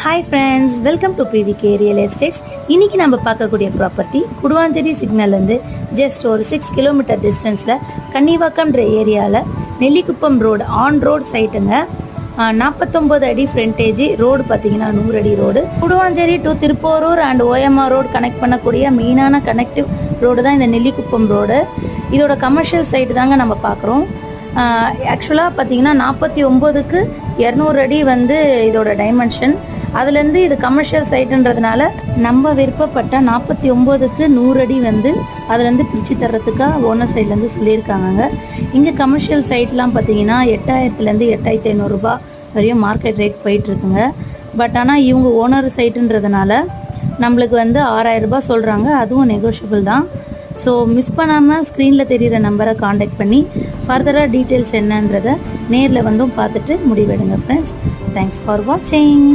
Hi friends, welcome to PVK real estates. இன்னைக்கு நம்ம பார்க்கக்கூடிய ப்ராப்பர்ட்டி குடுவாஞ்சேரி சிக்னல்லேருந்து ஜஸ்ட் ஒரு 6 கிலோமீட்டர் டிஸ்டன்ஸில் கன்னிவாக்கம்ன்ற ஏரியாவில் நெல்லிக்குப்பம் ரோடு ஆன் ரோடு சைட்டுங்க. 49 அடி ஃப்ரண்டேஜ் ரோடு பார்த்தீங்கன்னா 100 அடி road. Guduvancheri to Thiruporur and OMR road connect பண்ணக்கூடிய மெயினான கனெக்டிவ் ரோடு தான் இந்த நெல்லிக்குப்பம் ரோடு. இதோட கமர்ஷியல் சைட்டு தாங்க நம்ம பார்க்குறோம். ஆக்சுவலாக பார்த்தீங்கன்னா 49க்கு 200 அடி வந்து இதோட டைமென்ஷன். அதுலேருந்து இது கமர்ஷியல் சைட்டுன்றதுனால நம்ம விருப்பப்பட்ட 49க்கு 100 அடி வந்து அதுலேருந்து பிரித்து தர்றதுக்காக ஓனர் சைட்லேருந்து சொல்லியிருக்காங்க. இங்கே கமர்ஷியல் சைட்லாம் பார்த்தீங்கன்னா 8000லேருந்து 8500 ரூபாய் வரையும் மார்க்கெட் ரேட் போயிட்டுருக்குங்க. பட் ஆனால் இவங்க ஓனர் சைட்டுன்றதுனால நம்மளுக்கு வந்து 6000 ரூபாய் சொல்கிறாங்க. அதுவும் நெகோஷியபிள் தான். ஸோ மிஸ் பண்ணாமல் ஸ்க்ரீனில் தெரிகிற நம்பரை காண்டாக்ட் பண்ணி ஃபர்தராக டீட்டெயில்ஸ் என்னன்றதை நேரில் வந்தும் பார்த்துட்டு முடிவெடுங்க ஃப்ரெண்ட்ஸ். தேங்க்ஸ் ஃபார் வாட்சிங்.